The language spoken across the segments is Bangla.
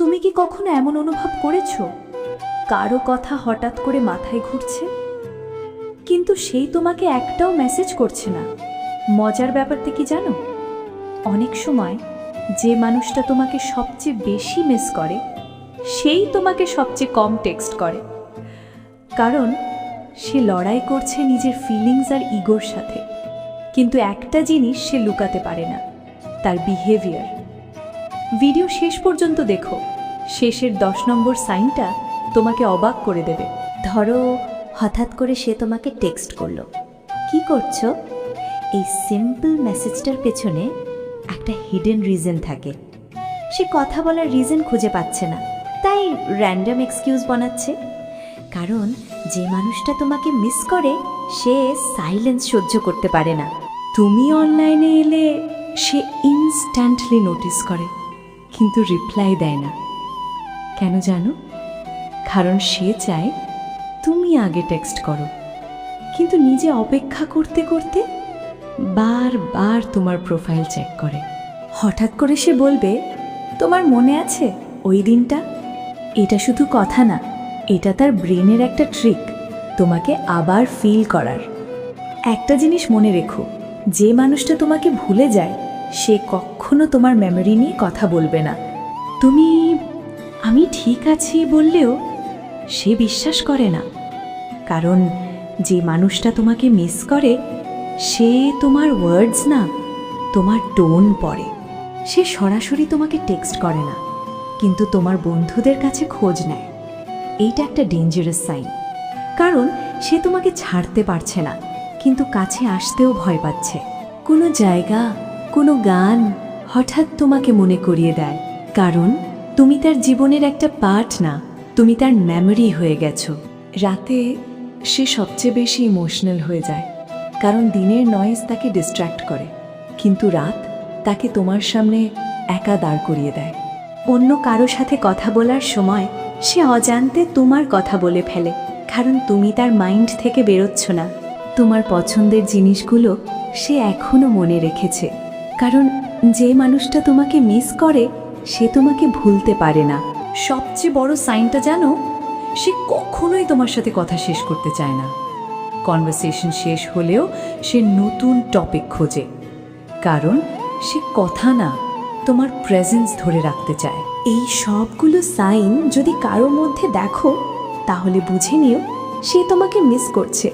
তুমি কি কখনো এমন অনুভব করেছো কারো কথা হঠাৎ করে মাথায় ঘুরছে, কিন্তু সেই তোমাকে একটাও মেসেজ করছে না? মজার ব্যাপারটা কি জানো? অনেক সময় যে মানুষটা তোমাকে সবচেয়ে বেশি মিস করে সেই তোমাকে সবচেয়ে কম টেক্সট করে, কারণ সে লড়াই করছে নিজের ফিলিংস আর ইগোর সাথে। কিন্তু একটা জিনিস সে লুকাতে পারে না, তার বিহেভিয়ার। ভিডিও শেষ পর্যন্ত দেখো, শেষের 10 নম্বর সাইনটা তোমাকে অবাক করে দেবে। ধরো হঠাৎ করে সে তোমাকে টেক্সট করলো, কি করছো? এই সিম্পল মেসেজটার পেছনে একটা হিডেন রিজন থাকে। সে কথা বলার রিজন খুঁজে পাচ্ছে না, তাই র্যান্ডম এক্সকিউজ বানাচ্ছে। কারণ যে মানুষটা তোমাকে মিস করে সে সাইলেন্স সহ্য করতে পারে না। তুমি অনলাইনে এলে সে ইনস্ট্যান্টলি নোটিস করে, কিন্তু রিপ্লাই দেয় না। কেন জানো? কারণ সে চায় তুমি আগে টেক্সট করো, কিন্তু নিজে অপেক্ষা করতে করতে বারবার তোমার প্রোফাইল চেক করে। হঠাৎ করে সে বলবে, তোমার মনে আছে ওই দিনটা? এটা শুধু কথা না, এটা তার ব্রেনের একটা ট্রিক তোমাকে আবার ফিল করার। একটা জিনিস মনে রেখো, যে মানুষটা তোমাকে ভুলে যায় সে কখনো তোমার মেমোরি নিয়ে কথা বলবে না। তুমি আমি ঠিক আছি বললেও সে বিশ্বাস করে না, কারণ যে মানুষটা তোমাকে মিস করে সে তোমার ওয়ার্ডস না, তোমার টোন পড়ে। সে সরাসরি তোমাকে টেক্সট করে না, কিন্তু তোমার বন্ধুদের কাছে খোঁজ নেয়। এইটা একটা ডেঞ্জারাস সাইন, কারণ সে তোমাকে ছাড়তে পারছে না, কিন্তু কাছে আসতেও ভয় পাচ্ছে। কোনো জায়গা, কোনো গান হঠাৎ তোমাকে মনে করিয়ে দেয়, কারণ তুমি তার জীবনের একটা পার্ট না, তুমি তার মেমোরি হয়ে গেছো। রাতে সে সবচেয়ে বেশি ইমোশনাল হয়ে যায়, কারণ দিনের নয়েজ তাকে ডিস্ট্র্যাক্ট করে, কিন্তু রাত তাকে তোমার সামনে একা দাঁড় করিয়ে দেয়। অন্য কারো সাথে কথা বলার সময় সে অজান্তে তোমার কথা বলে ফেলে, কারণ তুমি তার মাইন্ড থেকে বেরোচ্ছ না। তোমার পছন্দের জিনিসগুলো সে এখনো মনে রেখেছে, কারণ যে মানুষটা তোমাকে মিস করে সে তোমাকে ভুলতে পারে না। সবচেয়ে বড় সাইনটা জানো? সে কখনোই তোমার সাথে কথা শেষ করতে চায় না। কনভারসেশন শেষ হলেও সে নতুন টপিক খোঁজে, কারণ সে কথা না, তোমার প্রেজেন্স ধরে রাখতে চায়। এই সবগুলো সাইন যদি কারোর মধ্যে দেখো, তাহলে বুঝে নিও সে তোমাকে মিস করছে,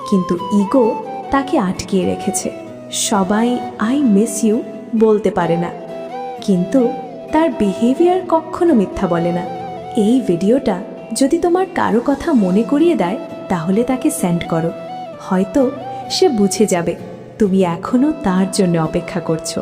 কিন্তু ইগো তাকে আটকিয়ে রেখেছে। সবাই আই মিস ইউ বলতে পারে না, কিন্তু তার বিহেভিয়ার কখনো মিথ্যা বলে না। এই ভিডিওটা যদি তোমার কারো কথা মনে করিয়ে দেয়, তাহলে তাকে সেন্ড করো। হয়তো সে বুঝে যাবে তুমি এখনো তার জন্য অপেক্ষা করছো।